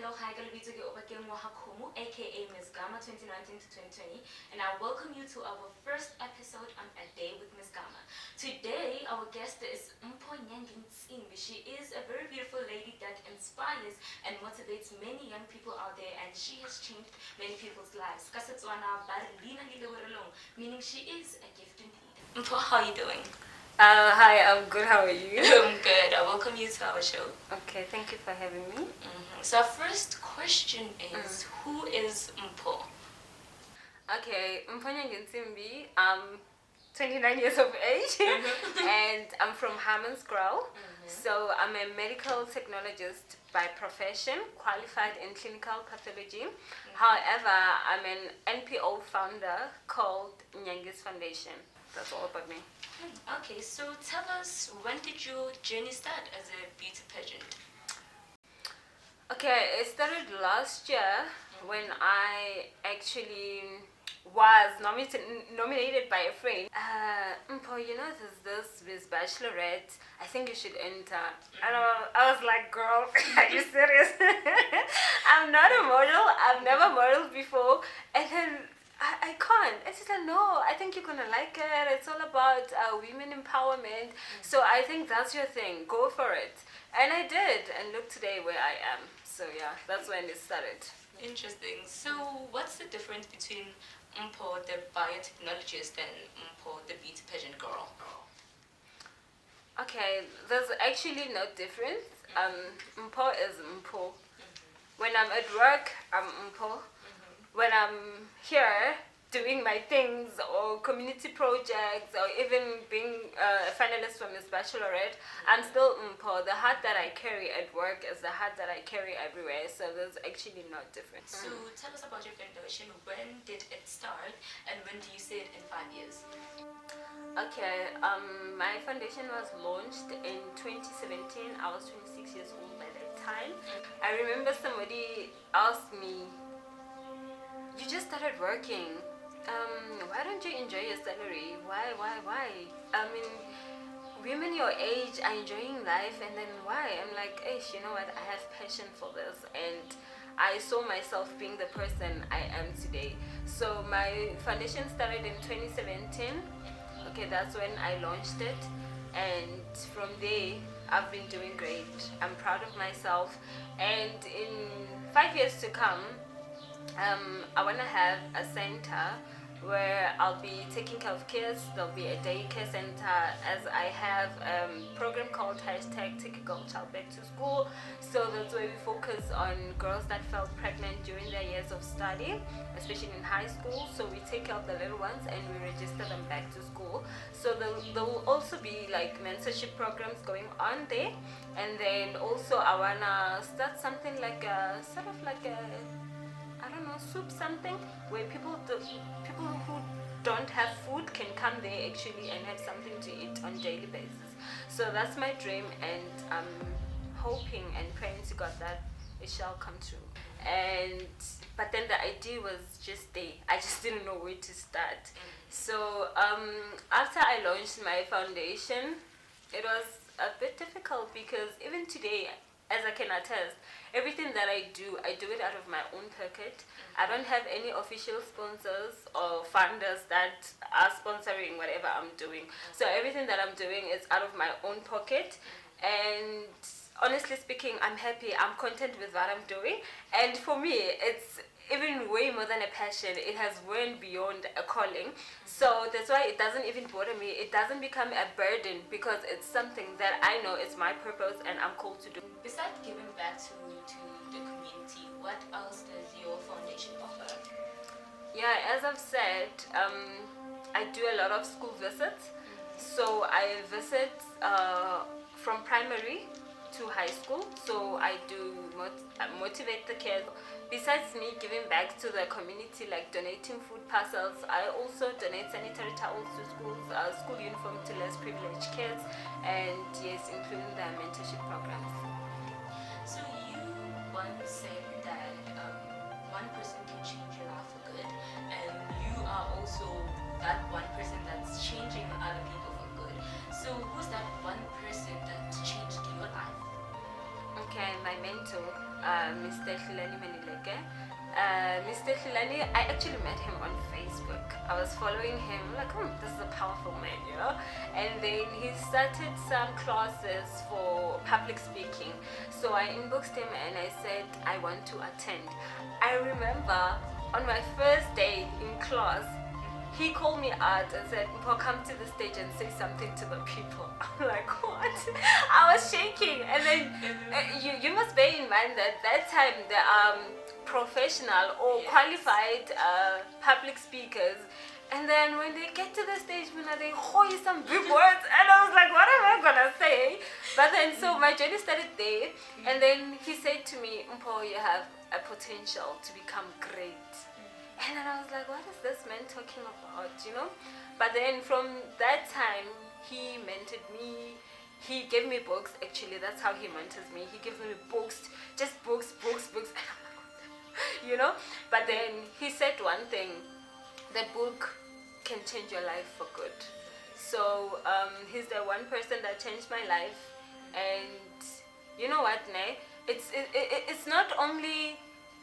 Hello, hi, Galabito aka Ms. Gama 2019 to 2020, and I welcome you to our first episode on A Day with Ms. Gama. Today, our guest is Mpho Nyangintsimbi. She is a very beautiful lady that inspires and motivates many young people out there, and she has changed many people's lives. Meaning she is a gift indeed. Mpho, how are you doing? Hi, I'm good. How are you? I'm good. I welcome you to our show. Okay, thank you for having me. So our first question is, who is Mpho? Okay, Mpho Nyangintsimbi. I'm 29 years of age and I'm from Hammanskraal. So I'm a medical technologist by profession, qualified in clinical pathology. However, I'm an Mpho founder called Nyangis Foundation. That's all about me. Okay, so tell us, when did your journey start as a beauty pageant? Okay, it started last year when I actually was nominated by a friend. Mpho, you know, there's this bachelorette. I think you should enter. I was like, girl, are you serious? I'm not a model. I've never modeled before. And then I can't. I said, no, I think you're going to like it. It's all about women empowerment. So I think that's your thing. Go for it. And I did. And look today where I am. So yeah, that's when it started. Interesting. So what's the difference between Mpho, the biotechnologist, and Mpho, the beauty pageant girl? Okay, there's actually no difference. Mpho is Mpho. When I'm at work, I'm Mpho. When I'm here doing my things or community projects or even being a finalist for Miss Bachelorette, I'm still Mpho. The heart that I carry at work is the heart that I carry everywhere, so there's actually no difference. So tell us about your foundation. When did it start and when do you see it in 5 years? Okay, my foundation was launched in 2017. I was 26 years old by that time. I remember somebody asked me, you just started working. Why don't you enjoy your salary? Why? I mean, women your age are enjoying life, and then why? I'm like, you know what? I have passion for this, and I saw myself being the person I am today. So my foundation started in 2017. Okay, that's when I launched it, and from there, I've been doing great. I'm proud of myself, and in 5 years to come, I want to have a center where I'll be taking care of kids. There'll be a daycare center, as I have a program called #Take a Girl Child Back to School. So that's where we focus on girls that fell pregnant during their years of study, especially in high school. So we take care of the little ones and we register them back to school. So there will also be like mentorship programs going on there. And then also I want to start something like a sort of like a, I don't know, soup something where people who don't have food can come there actually and have something to eat on daily basis. So that's my dream, and I'm hoping and praying to God that it shall come true. But then the idea was just there. I just didn't know where to start. So after I launched my foundation, it was a bit difficult because even today, as I can attest, everything that I do it out of my own pocket. I don't have any official sponsors or funders that are sponsoring whatever I'm doing. So everything that I'm doing is out of my own pocket. And honestly speaking, I'm happy. I'm content with what I'm doing. And for me, it's even way more than a passion. It has went beyond a calling. So that's why it doesn't even bother me. It doesn't become a burden because it's something that I know it's my purpose and I'm called to do. Besides giving back to the community, what else does your foundation offer? Yeah, as I've said, I do a lot of school visits. So I visit from primary to high school. So I do motivate the kids. Besides me giving back to the community, like donating food parcels, I also donate sanitary towels to schools, school uniform to less privileged kids, and yes, including the mentorship programs. So you once said that one person can change your life for good, and you are also that one person that's changing other people for good. So who's that one person that changed your life? Okay, my mentor. Mr. Hlilani Manileke. Mr. Hlilani, I actually met him on Facebook. I was following him, like, this is a powerful man, you know. And then he started some classes for public speaking. So I inboxed him and I said, I want to attend. I remember on my first day in class, he called me out and said, Mpho, come to the stage and say something to the people. I'm like, what? I was shaking. And then you must bear in mind that time the professional or qualified public speakers, and then when they get to the stage, they hoy some big words, and I was like, what am I gonna say? But then so my journey started there, and then he said to me, Mpho, you have a potential to become great. And then I was like, what is this man talking about, you know? But then from that time, he mentored me. He gave me books, actually. That's how he mentors me. He gives me books, just books. You know? But then he said one thing, the book can change your life for good. So he's the one person that changed my life. And you know what, ne? It's not only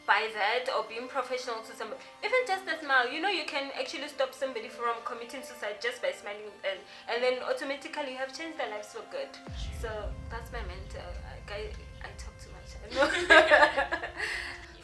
by that or being professional to somebody, even just a smile, you know, you can actually stop somebody from committing suicide just by smiling, and then automatically you have changed their lives for good. So that's my mentor. I talk too much.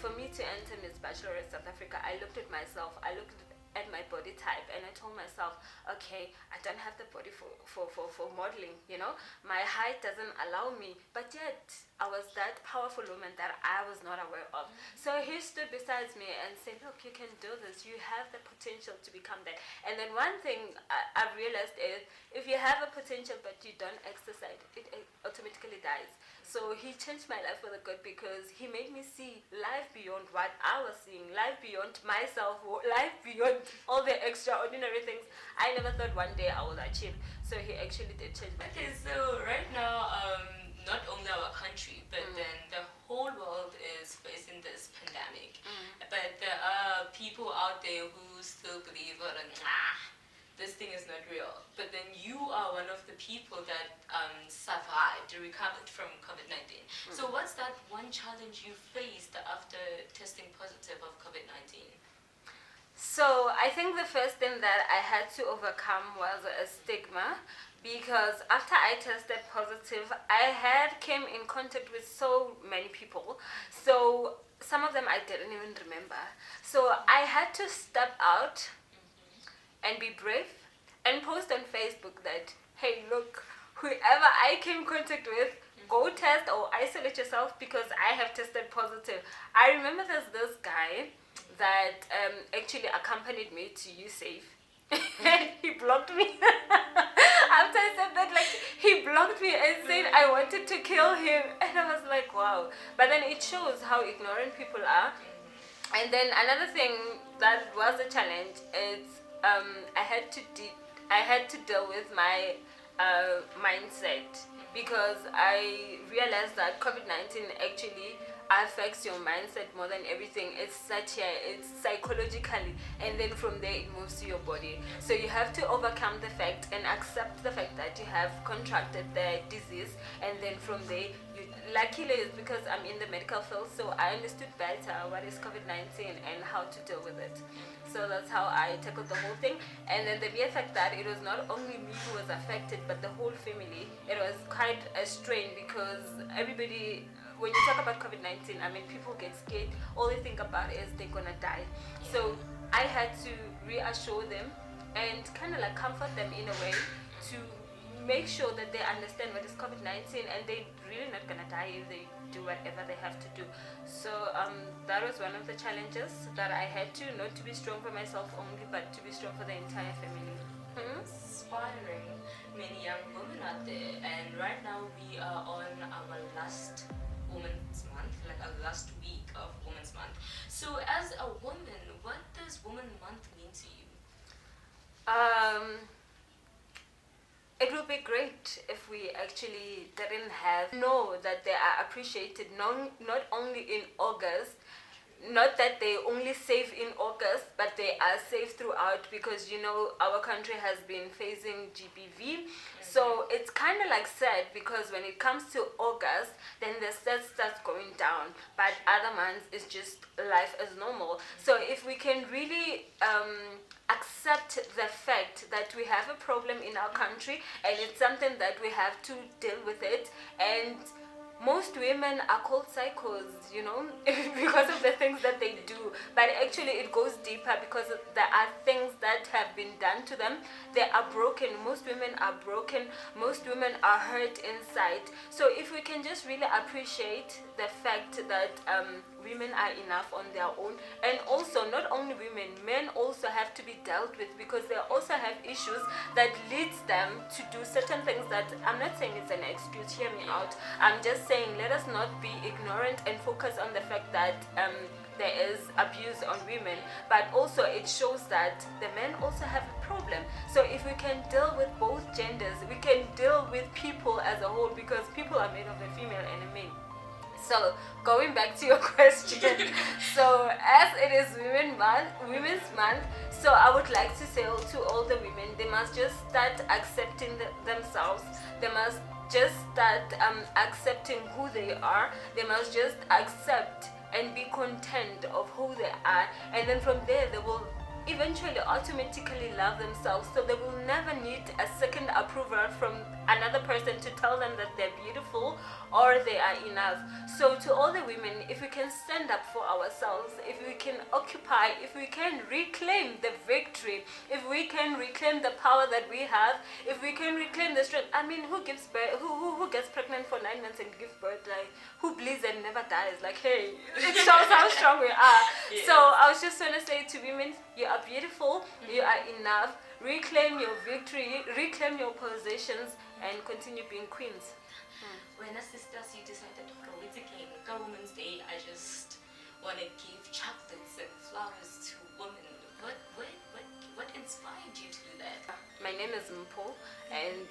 For me to enter Miss Bachelorette South Africa, I looked at myself, I looked at my body type, and I told myself, okay, I don't have the body for modeling, you know, my height doesn't allow me, but yet I was that powerful woman that I was not aware of. So he stood beside me and said, look, you can do this, you have the potential to become that. And then one thing I've realized is, if you have a potential but you don't exercise, it automatically dies. So he changed my life for the good, because he made me see life beyond what I was seeing, life beyond myself, life beyond all the extraordinary things I never thought one day I would achieve. So he actually did change my life. Okay, so right now, not only our country, but then the whole world is facing this pandemic. But there are people out there who still believe that, this thing is not real. But then you are one of the people that survived, recovered from COVID-19. So what's that one challenge you faced after testing positive of COVID-19? So I think the first thing that I had to overcome was a stigma, because after I tested positive, I came in contact with so many people. So some of them I didn't even remember. So I had to step out and be brave and post on Facebook that, hey, look, whoever I came in contact with, go test or isolate yourself, because I have tested positive. I remember there's this guy that actually accompanied me to USAFE. He blocked me. After I said that, like, he blocked me and said I wanted to kill him. And I was like, wow. But then it shows how ignorant people are. And then another thing that was a challenge is I had to deal with my mindset, because I realized that COVID-19 actually affects your mindset more than everything. It's psychologically, and then from there it moves to your body. So you have to overcome the fact and accept the fact that you have contracted the disease, and then from there luckily it's because I'm in the medical field, so I understood better what is COVID-19 and how to deal with it. So that's how I tackled the whole thing. And then the mere fact that it was not only me who was affected, but the whole family, it was quite a strain, because everybody, when you talk about COVID-19, I mean, people get scared. All they think about is they're gonna die. So I had to reassure them and kind of like comfort them in a way, to make sure that they understand what is COVID-19, and they're really not gonna die if they do whatever they have to do. So that was one of the challenges that I had to, not to be strong for myself only, but to be strong for the entire family. Inspiring many young women out there, and right now we are on our last Women's Month, like our last week of Women's Month. So as a woman, what does Women's Month mean to you? It would be great if we actually didn't know that they are appreciated not only in August, not that they only safe in August, but they are safe throughout, because our country has been facing GBV. So it's kind of like sad, because when it comes to August, then the stats starts going down, but other months is just life as normal. So if we can really accept the fact that we have a problem in our country, and it's something that we have to deal with it, and most women are called psychos, because of the things that they do. But actually it goes deeper, because there are things that have been done to them. They are broken. Most women are broken. Most women are hurt inside. So if we can just really appreciate the fact that women are enough on their own, and also not only women, men also have to be dealt with, because they also have issues that leads them to do certain things that, I'm not saying it's an excuse, hear me out, I'm just saying let us not be ignorant and focus on the fact that there is abuse on women, but also it shows that the men also have a problem. So if we can deal with both genders, we can deal with people as a whole, because people are made of a female and a male. So going back to your question, so as it is Women's Month, so I would like to say to all the women, they must just start accepting themselves. They must just start accepting who they are. They must just accept and be content of who they are, and then from there they will eventually automatically love themselves, so they will never need a second approval from another person to tell them that they're beautiful or they are enough. So to all the women, if we can stand up for ourselves, if we can occupy, if we can reclaim the victory, if we can reclaim the power that we have, if we can reclaim the strength. I mean, who gives birth, who gets pregnant for 9 months and gives birth? Like, who bleeds and never dies? Like, hey, it shows how strong we are. Yes. So I was just going to say to women, you are beautiful, you are enough. Reclaim your victory, reclaim your possessions, and continue being queens. When as sisters, you decided to go with again, Women's Day, I just want to give chocolates and flowers to women. What inspired you to do that? My name is Mpho, and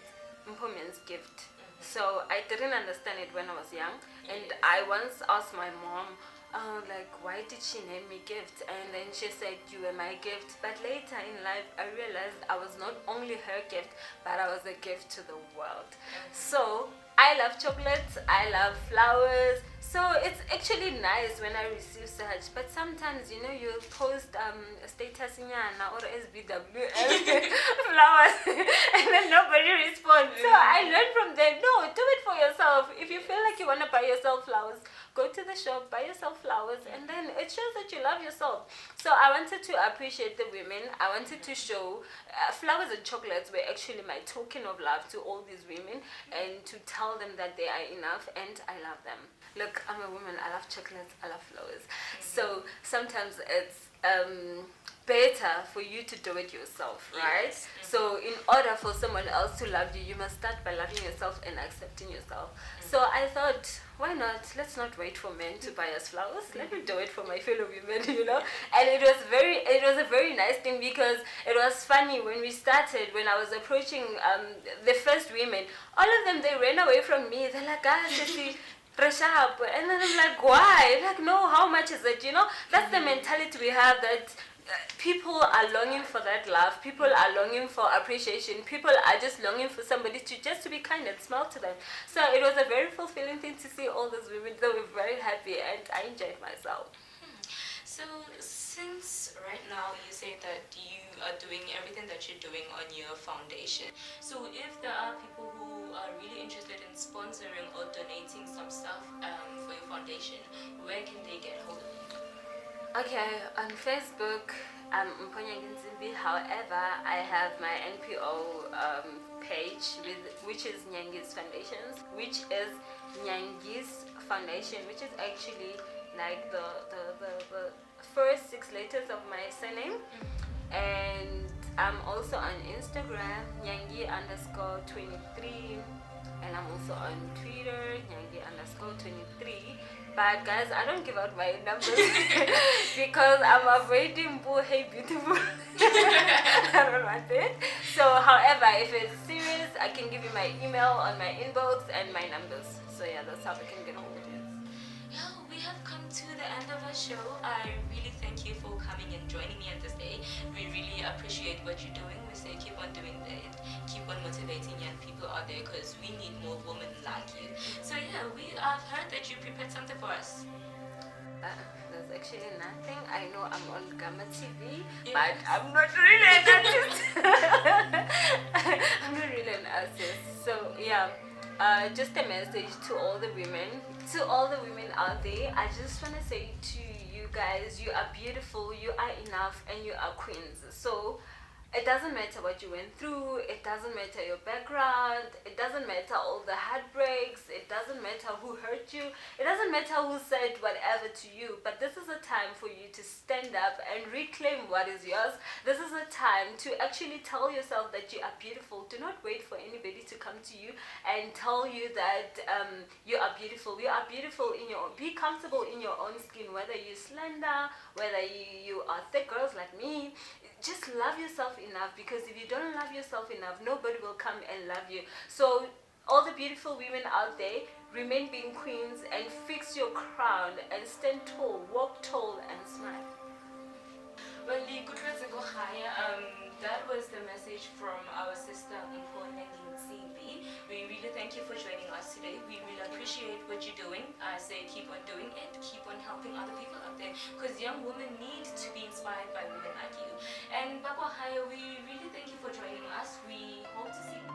Mpho means gift. So I didn't understand it when I was young, and I once asked my mom, why did she name me Gift? And then she said, you were my gift. But later in life, I realized I was not only her gift, but I was a gift to the world. So I love chocolates, I love flowers. So it's actually nice when I receive such, but sometimes you post status or SBW flowers and then nobody responds. So I learned from there, no, do it for yourself. If you feel like you want to buy yourself flowers, go to the shop, buy yourself flowers, and then it shows that you love yourself. So I wanted to appreciate the women. I wanted to show flowers and chocolates were actually my token of love to all these women, and to tell them that they are enough and I love them. Look, I'm a woman, I love chocolates, I love flowers. So sometimes it's better for you to do it yourself, right? Yes. So in order for someone else to love you, you must start by loving yourself and accepting yourself. So I thought, why not? Let's not wait for men to buy us flowers. Let me do it for my fellow women, And it was a very nice thing, because it was funny when we started, when I was approaching the first women, all of them, they ran away from me. They're like, Sissy, pressure up. And then I'm like, why? Like, no, how much is it? That's the mentality we have, that people are longing for that love. People are longing for appreciation. People are just longing for somebody to be kind and smile to them. So it was a very fulfilling thing to see all those women. They were very happy, and I enjoyed myself. So since right now you say that you are doing everything that you're doing on your foundation, so if there are people who are really interested in sponsoring or donating some stuff for your foundation, where can they get hold of you? Okay, on Facebook, Mpho Nyangintsimbi. However, I have my NPO page, which is Nyangis Foundations, which is Nyangis Foundation, which is actually like the first 6 letters of my surname. And I'm also on Instagram, Nyangi_23, and I'm also on Twitter, Nyangi_23. But guys, I don't give out my numbers because I'm avoiding Mpho, hey beautiful. I don't want it. So however, if it's serious, I can give you my email on my inbox and my numbers. So yeah, that's how we can get hold of it. Yeah, we have come to the end of our show. I really thank you for coming and joining me on this day. We really appreciate what you're doing. We say keep on doing that. Keep on motivating young people out there because we need more women like you. So yeah, I've heard that you prepared something for us. There's actually nothing. I know I'm on GAMAtv, Yes. but I'm not really an artist. I'm not really an artist. So yeah, just a message to all the women out there. I just want to say to you guys, you are beautiful, you are enough, and you are queens. So it doesn't matter what you went through, it doesn't matter your background, it doesn't matter all the heartbreaks, it doesn't matter who hurt you, it doesn't matter who said whatever to you, but this is a time for you to stand up and reclaim what is yours. This is a time to actually tell yourself that you are beautiful. Do not wait for anybody to come to you and tell you that you are beautiful. You are beautiful in your own. Be comfortable in your own skin, whether you're slender, whether you are thick girls like me. Just love yourself enough, because if you don't love yourself enough, nobody will come and love you. So all the beautiful women out there, remain being queens and fix your crown and stand tall, walk tall and smile. Well, that was the message from our sister Mpho Nyangintsimbi. We really thank you for joining us today. We really appreciate what you're doing. I say keep on doing it, keep on helping other people out there, because young women need to be inspired by women like you. And Bakwahaya, we really thank you for joining us. We hope to see you.